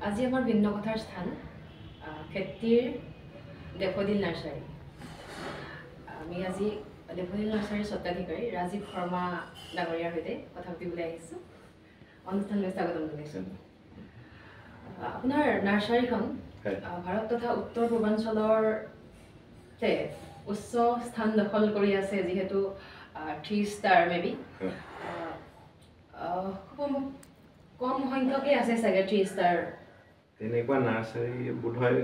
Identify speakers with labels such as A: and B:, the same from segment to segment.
A: আজি আমাৰ ভিন্ন কথাৰ স্থান খেতিৰ ডেফোডিল নাৰ্চাৰী। আমি আজি ডেফোডিল নাৰ্চাৰীৰ স্বত্বাধিকাৰী ৰাজীৱ শৰ্মা ডাঙৰীয়াৰ সৈতে কথা পাতিবলৈ আহিছোঁ। অনুষ্ঠানলৈ স্বাগতম জনাইছোঁ। আপোনাৰ নাৰ্চাৰীখন ভাৰত তথা উত্তৰ পূৰ্বাঞ্চলতে উচ্চ স্থান দখল কৰি আছে, যিহেতু 3 ষ্টাৰ মেবি খুব কম সংখ্যকে আছে চাগে 3 ষ্টাৰ।
B: তেনেকুৱা নাৰ্চাৰী বোধহয়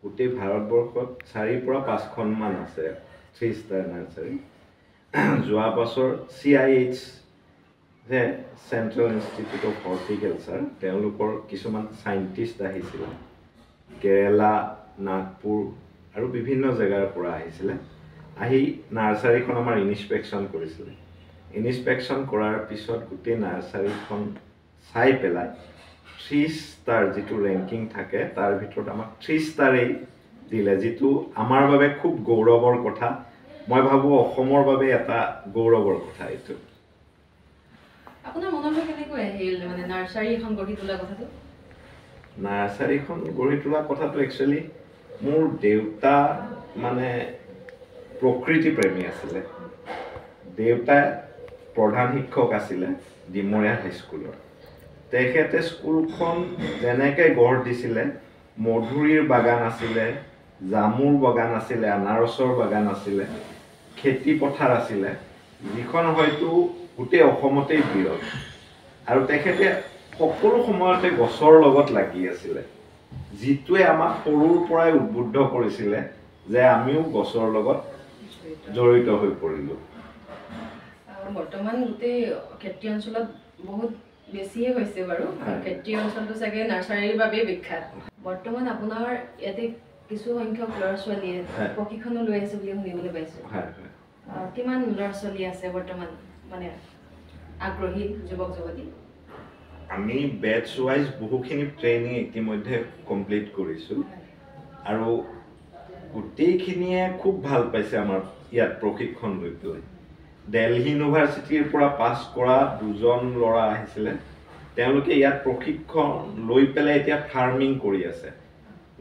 B: গোটেই ভাৰতবৰ্ষত 4 পৰা 5খন মান আছে 3 ষ্টাৰ নাৰ্চাৰী। যোৱা বছৰ CIH যে চেণ্ট্ৰেল ইনষ্টিটিউট অফ হৰ্টিকালচাৰ, তেওঁলোকৰ কিছুমান চাইণ্টিষ্ট আহিছিলে কেৰেলা, নাগপুৰ আৰু বিভিন্ন জেগাৰ পৰা আহিছিলে। আহি নাৰ্চাৰীখন আমাৰ ইনস্পেকশ্যন কৰিছিলে। ইনস্পেকশ্যন কৰাৰ পিছত গোটেই নাৰ্চাৰীখন চাই পেলাই 3 ষ্টাৰ যিটো ৰেংকিং থাকে তাৰ ভিতৰত আমাক 3 ষ্টাৰেই দিলে, যিটো আমাৰ বাবে খুব গৌৰৱৰ কথা। মই ভাবোঁ অসমৰ বাবে এটা গৌৰৱৰ কথা এইটো।
A: আপোনাৰ মনলৈ কেনেকৈ আহিল মানে নাৰ্চাৰী এখন গঢ়ি তোলা কথাটো?
B: নাৰ্চাৰীখন গঢ়ি তোলা কথাটো একচুৱেলি মোৰ দেউতা মানে প্ৰকৃতি প্ৰেমী আছিলে। দেউতা প্ৰধান শিক্ষক আছিলে ডিমৰীয়া হাইস্কুলৰ। তেখেতে স্কুলখন যেনেকৈ গঢ় দিছিলে, মধুৰিৰ বাগান আছিলে, জামুৰ বাগান আছিলে, আনাৰসৰ বাগান আছিলে, খেতি পথাৰ আছিলে, যিখন হয়তো গোটেই অসমতেই বিৰল। আৰু তেখেতে সকলো সময়তে গছৰ লগত লাগি আছিলে, যিটোৱে আমাক সৰুৰ পৰাই উদ্বুদ্ধ কৰিছিলে যে আমিও গছৰ লগত জড়িত হৈ পৰিলোঁ।
A: বৰ্তমান গোটেই ক্ষেত্ৰীয় অঞ্চলত বহুত বেছিয়ে হৈছে বাৰু। ক্ষেত্ৰীয় অঞ্চলটো চাগে নাৰ্চাৰীৰ বাবেই বিখ্যাত। বৰ্তমান আপোনাৰ ইয়াতে কিছু সংখ্যক ল'ৰা ছোৱালীয়ে প্ৰশিক্ষণো লৈ আছে বুলি শুনিবলৈ পাইছোঁ। কিমান ল'ৰা ছোৱালী আছে বৰ্তমান মানে আগ্ৰহী যুৱক যুৱতী?
B: আমি বেটছ ৱাইজ বহুখিনি ট্ৰেইনিং ইতিমধ্যে কমপ্লিট কৰিছোঁ আৰু গোটেইখিনিয়ে খুব ভাল পাইছে আমাৰ ইয়াত প্ৰশিক্ষণ লৈ পেলাই। দিল্লী ইউনিভাৰ্চিটিৰ পৰা পাছ কৰা 2জন ল'ৰা আহিছিলে। তেওঁলোকে ইয়াত প্ৰশিক্ষণ লৈ পেলাই এতিয়া ফাৰ্মিং কৰি আছে,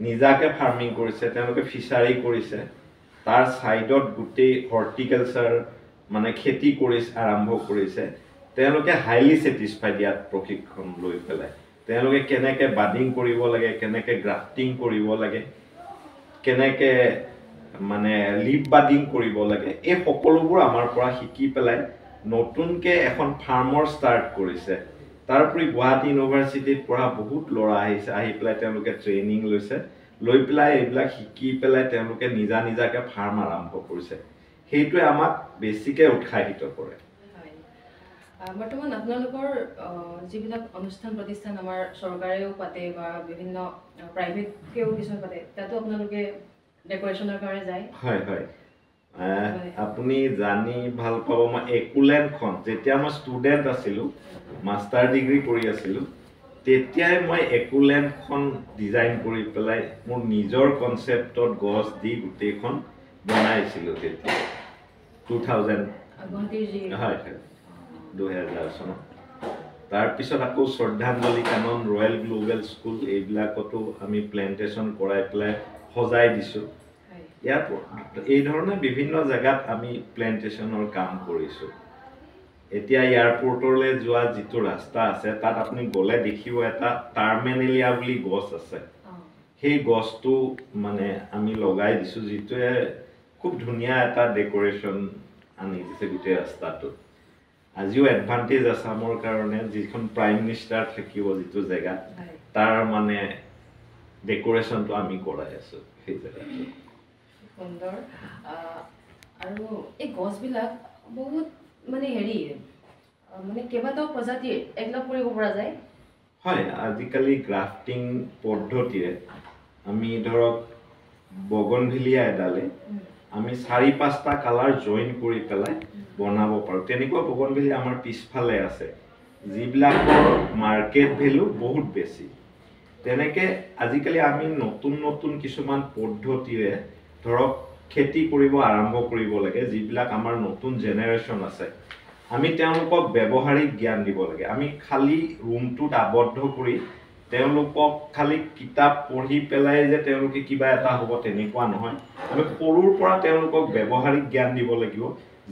B: নিজাকে ফাৰ্মিং কৰিছে, তেওঁলোকে ফিচাৰী কৰিছে, তাৰ ছাইডত গোটেই হৰ্টিকালচাৰ মানে খেতি আৰম্ভ কৰিছে। তেওঁলোকে হাইলি ছেটিছফাইড ইয়াত প্ৰশিক্ষণ লৈ পেলাই। তেওঁলোকে কেনেকৈ বাডিং কৰিব লাগে, কেনেকৈ গ্ৰাফটিং কৰিব লাগে, কেনেকৈ মানে লিপ বাডিং কৰিব লাগে, এই সকলোবোৰ আমাৰ পৰা শিকি পেলাই নতুনকৈ এখন ফাৰ্মৰ ষ্টাৰ্ট কৰিছে। তাৰোপৰি গুৱাহাটী ইউনিভাৰ্চিটিত পঢ়া বহুত ল'ৰা আহিছে, আহি পেলাই তেওঁলোকে ট্ৰেইনিং লৈছে, লৈ পেলাই এইবিলাক শিকি পেলাই তেওঁলোকে নিজাকৈ ফাৰ্ম আৰম্ভ কৰিছে। সেইটোৱে আমাক বেছিকৈ উৎসাহিত কৰে।
A: বৰ্তমান আপোনালোকৰ যিবিলাক অনুষ্ঠান প্ৰতিষ্ঠান আমাৰ চৰকাৰেও পাতে বা বিভিন্ন প্ৰাইভেটকেও কিছুমান পাতে, তাতো আপোনালোকে ডেকৰেশ্যনৰ কাৰণে যায়?
B: হয় হয়, আপুনি জানি ভাল পাব, মই একুলেণ্ডখন যেতিয়া মই ষ্টুডেণ্ট আছিলোঁ, মাষ্টাৰ ডিগ্ৰী কৰি আছিলোঁ, তেতিয়াই মই একুলেণ্ডখন ডিজাইন কৰি পেলাই মোৰ নিজৰ কনচেপ্টত গছ দি গোটেইখন বনাইছিলোঁ তেতিয়া 2000 হয় 2000 চনত। তাৰপিছত আকৌ শ্ৰদ্ধাঞ্জলি কানন, ৰয়েল গ্লোবেল স্কুল, এইবিলাকতো আমি প্লেণ্টেশ্যন কৰাই পেলাই সজাই দিছোঁ। ইয়াৰ এই ধৰণে বিভিন্ন জেগাত আমি প্লেণ্টেশ্যনৰ কাম কৰিছোঁ। এতিয়া এয়াৰপৰ্টলৈ যোৱা যিটো ৰাস্তা আছে, তাত আপুনি গ'লে দেখিব এটা টাৰ্মেনেলিয়া বুলি গছ আছে। সেই গছটো মানে আমি লগাই দিছোঁ, যিটোৱে খুব ধুনীয়া এটা ডেকৰেশ্যন আনি দিছে গোটেই ৰাস্তাটোত। আজিও এডভান্টেজ আছামৰ কাৰণে, যিখন প্ৰাইম মিনিষ্টাৰ থাকিব যিটো জেগাত, তাৰ মানে ডেকৰেশ্যনটো আমি কৰাই আছোঁ সেই জেগাটো।
A: সুন্দৰ। আৰু এই গছবিলাক বহুত মানে মানে কেইবাটাও প্ৰজাতিৰ একলগ কৰিব পৰা যায়।
B: হয়, আজিকালি গ্ৰাফটিং পদ্ধতিৰে আমি ধৰক বগনভিলিয়া এডালে আমি 4-5টা কালাৰ জইন কৰি পেলাই বনাব পাৰোঁ। তেনেকুৱা বগনভিলিয়া আমাৰ পিছফালে আছে, যিবিলাকৰ মাৰ্কেট ভেলু বহুত বেছি। তেনেকৈ আজিকালি আমি নতুন কিছুমান পদ্ধতিৰে ধৰক খেতি আৰম্ভ কৰিব লাগে, যিবিলাক আমাৰ নতুন জেনেৰেশ্যন আছে। আমি তেওঁলোকক ব্যৱহাৰিক জ্ঞান দিব লাগে। আমি খালি ৰুমটোত আবদ্ধ কৰি তেওঁলোকক খালি কিতাপ পঢ়ি পেলাই যে তেওঁলোকে কিবা এটা হ'ব তেনেকুৱা নহয় আমি সৰুৰ পৰা তেওঁলোকক ব্যৱহাৰিক জ্ঞান দিব লাগিব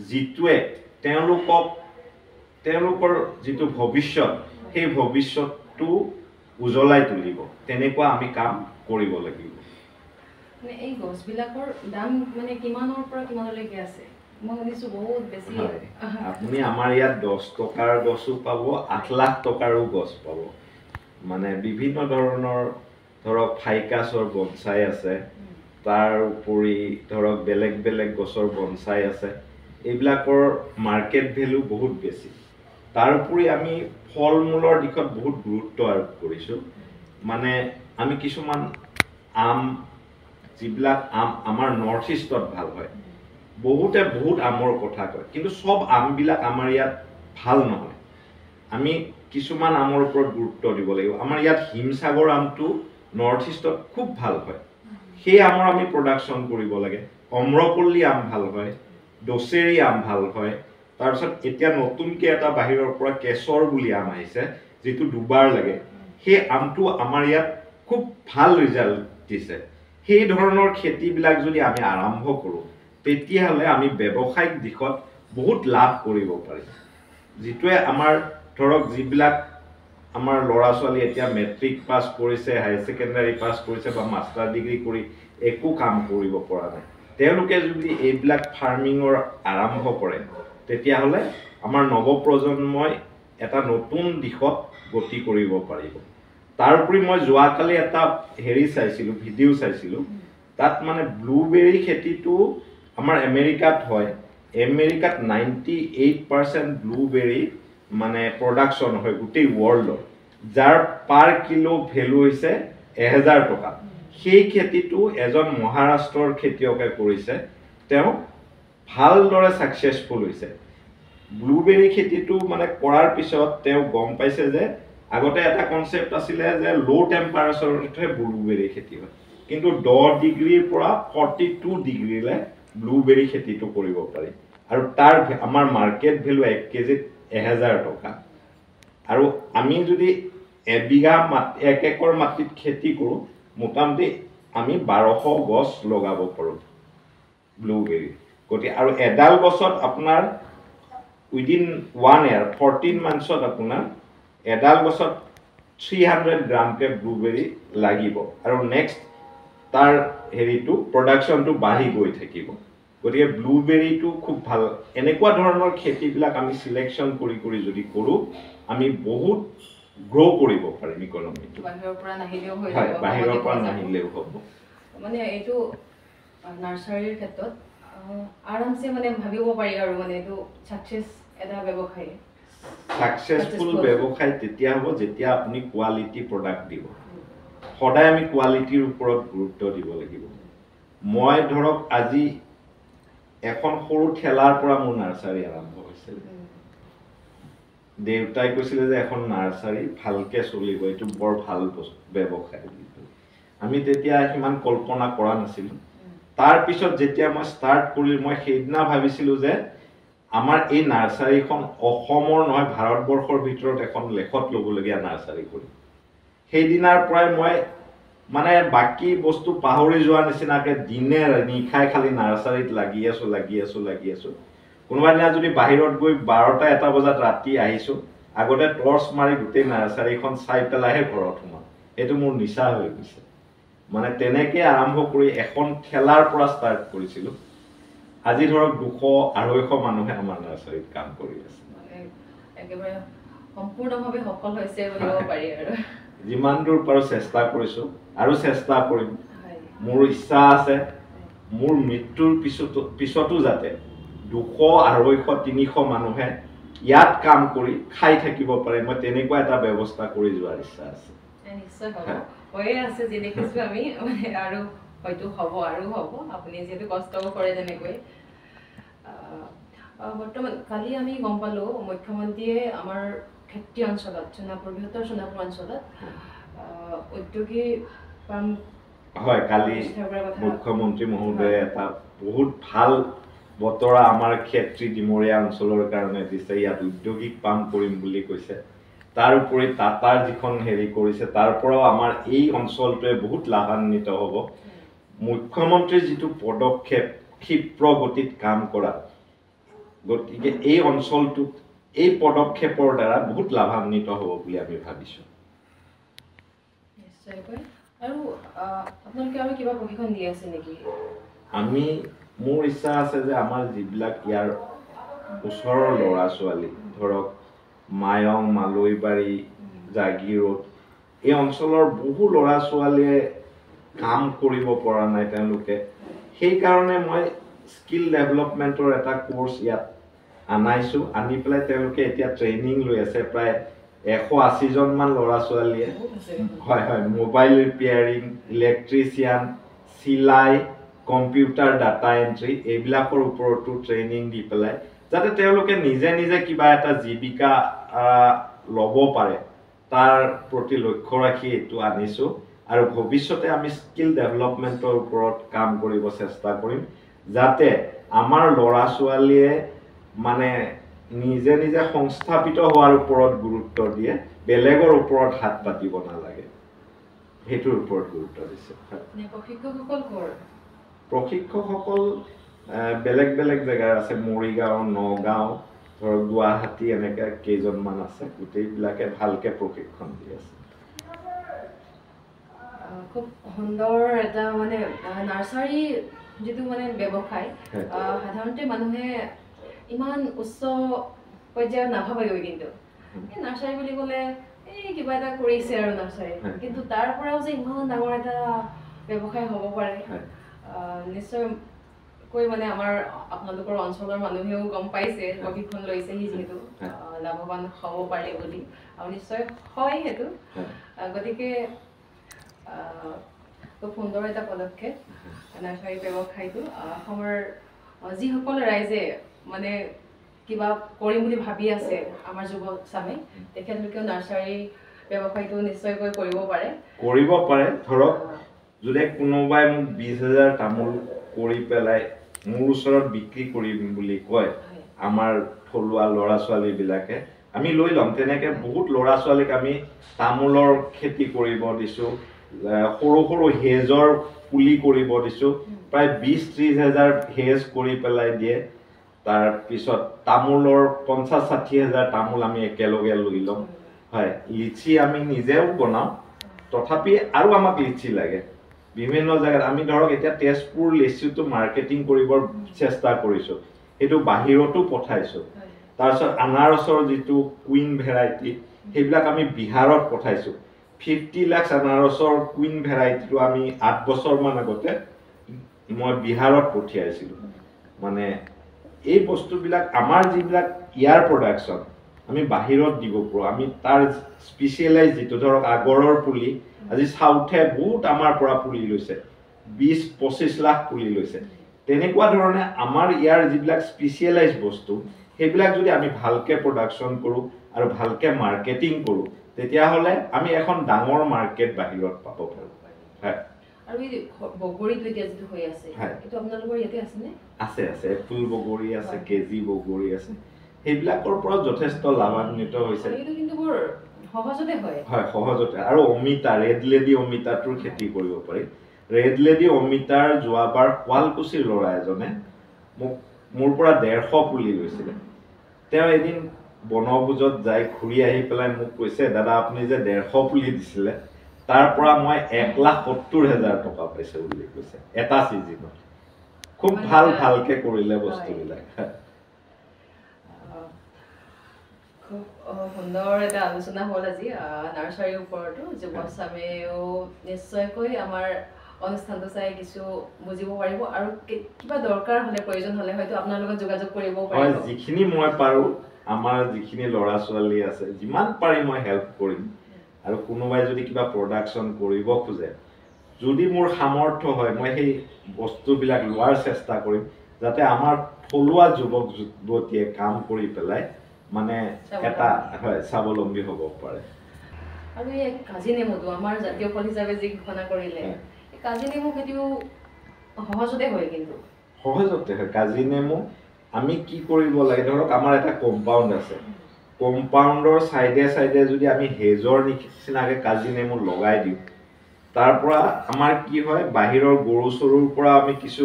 B: যিটোৱে তেওঁলোকৰ যিটো ভৱিষ্যত সেই ভৱিষ্যতটো উজ্বলাই তুলিব তেনেকুৱা আমি কাম কৰিব লাগিব
A: মানে এই গছবিলাকৰ দাম মানে কিমানৰ পৰা কিমানলৈকে আছে মই শুনিছো বহুত বেছি
B: আপুনি আমাৰ ইয়াত 10 টকাৰ গছো পাব 8 লাখ টকাৰো গছ পাব মানে বিভিন্ন ধৰণৰ ধৰক ফাইকাছৰ বনসাই আছে তাৰ উপৰি ধৰক বেলেগ বেলেগ গছৰ বনসাই আছে এইবিলাকৰ মাৰ্কেট ভ্যালু বহুত বেছি তাৰ উপৰি আমি ফল মূলৰ দিশত বহুত গুৰুত্ব আৰোপ কৰিছো মানে আমি কিছুমান আম যিবিলাক আম আমাৰ নৰ্থ ইষ্টত ভাল হয় বহুতে বহুত আমৰ কথা কয় কিন্তু সব আমবিলাক আমাৰ ইয়াত ভাল নহয় আমি কিছুমান আমৰ ওপৰত গুৰুত্ব দিব লাগিব আমাৰ ইয়াত হিমসাগৰ আমটো নৰ্থ ইষ্টত খুব ভাল হয় সেই আমৰ আমি প্ৰডাকশ্যন কৰিব লাগে অম্ৰপল্লী আম ভাল হয় দোচেৰি আম ভাল হয় তাৰপিছত এতিয়া নতুনকৈ এটা বাহিৰৰ পৰা কেশৰ বুলি আম আহিছে যিটো দুবাৰ লাগে সেই আমটো আমাৰ ইয়াত খুব ভাল ৰিজাল্ট দিছে সেই ধৰণৰ খেতিবিলাক যদি আমি আৰম্ভ কৰোঁ তেতিয়াহ'লে আমি ব্যৱসায়িক দিশত বহুত লাভ কৰিব পাৰিম যিটোৱে আমাৰ ধৰক যিবিলাক আমাৰ ল'ৰা ছোৱালী এতিয়া মেট্ৰিক পাছ কৰিছে হাই ছেকেণ্ডাৰী পাছ কৰিছে বা মাষ্টাৰ ডিগ্ৰী কৰি একো কাম কৰিব পৰা নাই তেওঁলোকে যদি এইবিলাক ফাৰ্মিঙৰ আৰম্ভ কৰে তেতিয়াহ'লে আমাৰ নৱপ্ৰজন্মই এটা নতুন দিশত গতি কৰিব পাৰিব তাৰোপৰি মই যোৱাকালি এটা চাইছিলোঁ ভিডিঅ' চাইছিলোঁ তাত মানে ব্লুবেৰী খেতিটো আমাৰ আমেৰিকাত হয় আমেৰিকাত 98% ব্লুবেৰী মানে প্ৰডাকশ্যন হয় গোটেই ৱৰ্ল্ডত যাৰ পাৰ কিলো ভ্যালু হৈছে 1000 টকা সেই খেতিটো এজন মহাৰাষ্ট্ৰৰ খেতিয়কে কৰিছে তেওঁ ভালদৰে সাকসেসফুল হৈছে ব্লুবেৰী খেতিটো মানে কৰাৰ পিছত তেওঁ গম পাইছে যে আগতে এটা কনসেপ্ট আছিলে যে লো টেম্পাৰেচাৰতহে ব্লুবেৰী খেতি হয় কিন্তু 10 ডিগ্ৰীৰ পৰা 42 ডিগ্ৰীলৈ ব্লুবেৰী খেতিটো কৰিব পাৰি আৰু তাৰ আমাৰ মাৰ্কেট ভ্যালু 1 কেজিত 1000 টকা আৰু আমি যদি এবিঘা 1 একৰ মাটিত খেতি কৰোঁ মোটামুটি আমি 1200 গছ লগাব পাৰোঁ ব্লুবেৰী গতি আৰু এডাল গছত আপোনাৰ উইদিন 1 ইয়াৰ 14 মান্থছত আপোনাৰ এডাল গছত 300 গ্ৰামকে ব্লুবেৰী লাগিব আৰু নেক্সট তাৰ হেৰিটো প্ৰডাকশ্যনটো বাঢ়ি গৈ থাকিব গতিকে ব্লুবেৰীটো খুব ভাল এনেকুৱা ধৰণৰ খেতিবিলাক আমি সিলেকশ্যন কৰি কৰি যদি কৰোঁ আমি বহুত গ্ৰো কৰিব পাৰিম ইকনমিটো
A: বাহিৰৰ পৰা নাহিলেও হৈ
B: যাব বাহিৰৰ পৰা নাহিলেও হ'ব
A: মানে এইটো নাৰ্সাৰীৰ ক্ষেত্ৰত আৰামছে মানে ভাবিব পাৰি আৰু মানে এইটো সাকসেস এটা ব্যৱসায়
B: সাকসেসফুল ব্যৱসায় তেতিয়া হ'ব যেতিয়া আপুনি কোৱালিটি প্ৰডাক্ট দিব সদায় আমি কোৱালিটিৰ ওপৰত গুৰুত্ব দিব লাগিব মই ধৰক আজি এখন সৰু ঠেলাৰ পৰা মোৰ নাৰ্সাৰী আৰম্ভ হৈছিল দেউতাই কৈছিলে যে এখন নাৰ্সাৰী ভালকে চলিব এইটো বৰ ভাল ব্যৱসায় আমি তেতিয়া সিমান কল্পনা কৰা নাছিলোঁ তাৰ পিছত যেতিয়া মই ষ্টাৰ্ট কৰিলোঁ মই সেইদিনা ভাবিছিলোঁ যে আমাৰ এই নাৰ্সাৰীখন অসমৰ নহয় ভাৰতবৰ্ষৰ ভিতৰত এখন লেখত ল'বলগীয়া নাৰ্সাৰী কৰি সেইদিনাৰ পৰাই মই মানে বাকি বস্তু পাহৰি যোৱা নিচিনাকে দিনে নিখাই খালি নাৰ্সাৰীত লাগি আছো কোনোবা দিনা যদি বাহিৰত গৈ 12টা 1টা বজাত ৰাতি আহিছো আগতে টৰ্চ মাৰি গোটেই নাৰ্সাৰীখন চাই পেলাইহে ঘৰত সোমাও এইটো মোৰ নিচা হৈ গৈছে মানে তেনেকে আৰম্ভ কৰি এখন ঠেলাৰ পৰা ষ্টাৰ্ট কৰিছিলো আজি ধৰক 200-250 মানুহে আমাৰ নাৰ্সাৰীত কাম কৰি আছে
A: মানে একেবাৰে সম্পূৰ্ণভাৱে সফল হৈছে বুলিব পাৰি আৰু
B: যিমান দূৰ পাৰো চেষ্টা কৰিছো আৰু চেষ্টা কৰিম মোৰ ইচ্ছা আছে মোৰ মৃত্যুৰ পিছতো যাতে 200-250-300 মানুহে ইয়াত কাম কৰি খাই থাকিব পাৰে মই তেনেকুৱা এটা ব্যৱস্থা কৰি যোৱাৰ ইচ্ছা আছে
A: নিশ্চয় হ'ব হৈয়ে আছে যে দেখিছো আমি মানে আৰু হয়তো হ'ব আৰু হ'ব আপুনি যেহেতু কষ্টও কৰে তেনেকৈ বৰ্তমান কালি আমি গম পালো মুখ্যমন্ত্ৰীয়ে আমাৰ খেতি অঞ্চলত বৃহত্তৰ সোণাপুৰ অঞ্চলত ঔদ্যোগিক ফাৰ্ম
B: হয় কালি মুখ্যমন্ত্ৰী মহোদয়ে এটা বহুত ভাল বতৰা আমাৰ ক্ষেত্ৰী ডিমৰীয়া অঞ্চলৰ কাৰণে দিছে ইয়াত ঔদ্যোগিক পাম কৰিম বুলি কৈছে তাৰ উপৰি টাটাৰ যিখন হেৰি কৰিছে তাৰ পৰাও আমাৰ এই অঞ্চলটোৱে বহুত লাভান্বিত হ'ব মুখ্যমন্ত্ৰীৰ যিটো পদক্ষেপ ক্ষিপ্ৰ গতিত কাম কৰা গতিকে এই অঞ্চলটোত এই পদক্ষেপৰ দ্বাৰা বহুত লাভান্বিত হ'ব বুলি আমি ভাবিছোঁ
A: নিশ্চয়কৈ আৰু আপোনালোকে আৰু কিবা প্ৰশিক্ষণ দি আছে নেকি
B: আমি মোৰ ইচ্ছা আছে যে আমাৰ যিবিলাক ইয়াৰ ওচৰৰ ল'ৰা ছোৱালী ধৰক মায়ং মালৈবাৰী জাগিৰোড এই অঞ্চলৰ বহু ল'ৰা ছোৱালীয়ে কাম কৰিব পৰা নাই তেওঁলোকে সেইকাৰণে মই স্কিল ডেভেলপমেণ্টৰ এটা কোৰ্চ ইয়াত আনাইছোঁ আনি পেলাই তেওঁলোকে এতিয়া ট্ৰেইনিং লৈ আছে প্ৰায় 180 জনমান ল'ৰা ছোৱালীয়ে হয় হয় মোবাইল ৰিপেয়াৰিং ইলেক্ট্ৰিচিয়ান চিলাই কম্পিউটাৰ ডাটা এন্ট্ৰি এইবিলাকৰ ওপৰতো ট্ৰেইনিং দি পেলাই যাতে তেওঁলোকে নিজে নিজে কিবা এটা জীৱিকা ল'ব পাৰে তাৰ প্ৰতি লক্ষ্য ৰাখি এইটো আনিছোঁ আৰু ভৱিষ্যতে আমি স্কিল ডেভেলপমেণ্টৰ ওপৰত কাম কৰিব চেষ্টা কৰিম যাতে আমাৰ ল'ৰা ছোৱালীয়ে মানে নিজে নিজে সংস্থাপিত হোৱাৰ ওপৰত গুৰুত্ব দিয়ে বেলেগৰ ওপৰত হাত পাতিব নালাগে সেইটোৰ ওপৰত গুৰুত্ব দিছে প্ৰশিক্ষকসকল বেলেগ বেলেগ জেগাৰ আছে মৰিগাঁও নগাঁও ধৰক গুৱাহাটী এনেকৈ কেইজনমান আছে গোটেইবিলাকে ভালকৈ প্ৰশিক্ষণ দি আছে
A: খুব সুন্দৰ এটা মানে নাৰ্চাৰী যিটো মানে ব্যৱসায় সাধাৰণতে মানুহে ইমান উচ্চ পৰ্যায়ত নাভাবেগৈ কিন্তু এই নাৰ্চাৰী বুলি ক'লে এই কিবা এটা কৰিছে আৰু নাৰ্চাৰী কিন্তু তাৰ পৰাও যে ইমান ডাঙৰ এটা ব্যৱসায় হ'ব পাৰে নিশ্চয়কৈ মানে আমাৰ আপোনালোকৰ অঞ্চলৰ মানুহেও গম পাইছে প্ৰশিক্ষণ লৈছেহি যিহেতু লাভৱান হ'ব পাৰে বুলি আৰু নিশ্চয় হয় সেইটো গতিকে খুব সুন্দৰ এটা পদক্ষেপ নাৰ্চাৰী ব্যৱসায়টো অসমৰ যিসকল ৰাইজে মানে কিবা কৰিম বুলি ভাবি আছে আমাৰ যুৱক চামে তেখেতলোকেও নাৰ্চাৰী ব্যৱসায়টো নিশ্চয়কৈ কৰিব পাৰে
B: ধৰক যদি কোনোবাই মোক 20,000 তামোল কৰি পেলাই মোৰ ওচৰত বিক্ৰী কৰিম বুলি কয় আমাৰ থলুৱা ল'ৰা ছোৱালীবিলাকে আমি লৈ ল'ম তেনেকৈ বহুত ল'ৰা ছোৱালীক আমি তামোলৰ খেতি কৰিব দিছোঁ সৰু সৰু হেজৰ পুলি কৰিব দিছোঁ প্ৰায় 20-30 হাজাৰ হেজ কৰি পেলাই দিয়ে তাৰ পিছত তামোলৰ 50-60 হাজাৰ তামোল আমি একেলগে লৈ ল'ম হয় লিচি আমি নিজেও বনাওঁ তথাপি আৰু আমাক লিচি লাগে বিভিন্ন জায়গাত আমি ধৰক এতিয়া তেজপুৰ লিচিটো মাৰ্কেটিং কৰিবৰ চেষ্টা কৰিছোঁ সেইটো বাহিৰতো পঠাইছোঁ তাৰপিছত আনাৰসৰ যিটো কুইন ভেৰাইটি সেইবিলাক আমি বিহাৰত পঠাইছোঁ 50 লাখ আনাৰসৰ কুইন ভেৰাইটিটো আমি 8 বছৰমান আগতে মই বিহাৰত পঠিয়াইছিলোঁ মানে এই বস্তুবিলাক আমাৰ যিবিলাক ইয়াৰ প্ৰডাকশ্যন আমি বাহিৰত দিব পাৰোঁ আমি তাৰ স্পেচিয়েলাইজ যিটো ধৰক আগৰৰ পুলি আজি সাউথে বহুত আমাৰ পৰা পুলি লৈছে 20-25 লাখ পুলি লৈছে তেনেকুৱা ধৰণে আমাৰ ইয়াৰ যিবিলাক স্পেচিয়েলাইজ বস্তু সেইবিলাক যদি আমি ভালকৈ প্ৰডাকশ্যন কৰোঁ আৰু ভালকৈ মাৰ্কেটিং কৰোঁ তেতিয়াহ'লে আমি এখন ডাঙৰ মাৰ্কেট বাহিৰত পাব পাৰোঁ হয়
A: আৰু এই বগৰীটো এতিয়া যিটো হৈ আছে এইটো আপোনালোকৰ ইয়াতে আছেনে
B: আছে ফুল বগৰী আছে কেজি বগৰী আছে সেইবিলাকৰ পৰা যথেষ্ট লাভান্বিত হৈছে
A: এইটো কিন্তু বৰ সহজতে হয়
B: সহজতে আৰু অমিতা ৰেড লেডি অমিতাটোৰ খেতি কৰিব পাৰি ৰেড লেডি অমিতাৰ যোৱাবাৰ শুৱালকুছিৰ ল'ৰা এজনে মোৰ পৰা 150 পুলি লৈছিলে তেওঁ এদিন বনভোজত যাই ঘূৰি আহি পেলাই মোক কৈছে দাদা আপুনি যে 150 পুলি দিছিলে তাৰ পৰা মই 1,70,000 টকা পাইছোঁ বুলি কৈছে এটা চিজনত খুব ভালকৈ কৰিলে বস্তুবিলাক
A: খুব সুন্দৰ এটা আলোচনা হ'ল আজি নাৰ্চাৰীৰ ওপৰতো যুৱ চামেও নিশ্চয়কৈ আমাৰ অনুষ্ঠানটো চাই কিছু বুজিব পাৰিব আৰু কিবা দৰকাৰ হ'লে প্ৰয়োজন হ'লে হয়তো আপোনাৰ লগত যোগাযোগ কৰিব পাৰিব
B: যিখিনি মই পাৰোঁ আমাৰ যিখিনি ল'ৰা ছোৱালী আছে যিমান পাৰি মই হেল্প কৰিম আৰু কোনোবাই যদি কিবা প্ৰডাকশ্যন কৰিব খোজে যদি মোৰ সামৰ্থ্য হয় মই সেই বস্তুবিলাক লোৱাৰ চেষ্টা কৰিম যাতে আমাৰ থলুৱা যুৱক যুৱতীয়ে কাম কৰি পেলাই মানে এটা স্বাৱলম্বী হ'ব পাৰে
A: আৰু এই কাজি নেমুটো আমাৰ জাতীয় ফল হিচাপে যি ঘোষণা কৰিলে কাজি নেমু খেতিও সহজতে হয় কিন্তু
B: সহজতে হয় কাজি নেমু আমি কি কৰিব লাগে ধৰক আমাৰ এটা কম্পাউণ্ড আছে কম্পাউণ্ডৰ চাইডে চাইডে যদি আমি হেজৰ নিচিনাকৈ কাজি নেমু লগাই দিওঁ, তাৰ পৰা আমাৰ কি হয়, বাহিৰৰ গৰু চৰুৰ পৰা আমি কিছু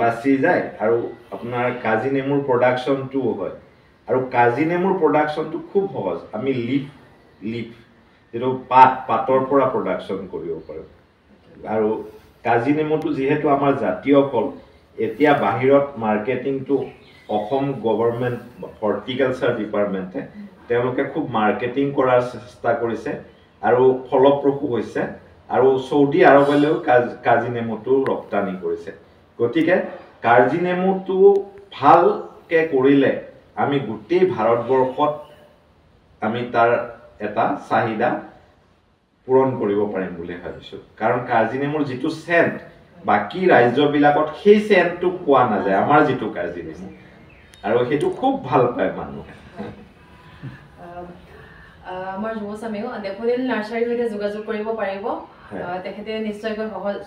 B: বাচি যায় আৰু আপোনাৰ কাজি নেমুৰ প্ৰডাকশ্যনটোও হয়। আৰু কাজি নেমুৰ প্ৰডাকশ্যনটো খুব সহজ। আমি লিফ যিটো পাতৰ পৰা প্ৰডাকশ্যন কৰিব পাৰোঁ। আৰু কাজি নেমুটো যিহেতু আমাৰ জাতীয় ফল, এতিয়া বাহিৰত মাৰ্কেটিংটো অসম গভৰ্ণমেণ্ট হৰ্টিকালচাৰ ডিপাৰ্টমেণ্টে তেওঁলোকে খুব মাৰ্কেটিং কৰাৰ চেষ্টা কৰিছে আৰু ফলপ্ৰসূ হৈছে। আৰু চৌদি আৰৱলৈও কাজি নেমুটো ৰপ্তানি কৰিছে। গতিকে কাজি নেমুটো ভালকৈ কৰিলে আমি গোটেই ভাৰতবৰ্ষত আমি তাৰ এটা চাহিদা পূৰণ কৰিব পাৰিম বুলি ভাবিছোঁ। কাৰণ কাজি নেমুৰ যিটো চেণ্ট, বাকী ৰাজ্যবিলাকত সেই চেণ্টটো পোৱা নাযায়, আমাৰ যিটো কাজি নেমু, আৰু সেইটো খুব ভাল পায় মানুহে।
A: আমাৰ যুৱচামেও ডেফোডিল নাৰ্চাৰীৰ সৈতে যোগাযোগ কৰিব পাৰিব। তেখেতে নিশ্চয়কৈ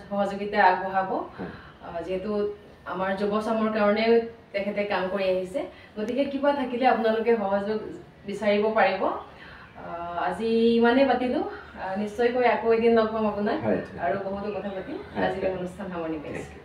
A: সহযোগিতা আগবঢ়াব, যিহেতু আমাৰ যুৱচামৰ কাৰণে তেখেতে কাম কৰি আহিছে। গতিকে কিবা থাকিলে আপোনালোকে সহযোগ বিচাৰিব পাৰিব। আজি ইমানেই পাতিলোঁ, নিশ্চয়কৈ আকৌ এদিন লগ পাম আপোনাক আৰু বহুতো কথা পাতিম। আজিলৈ অনুষ্ঠান সামৰণি মাৰিছোঁ।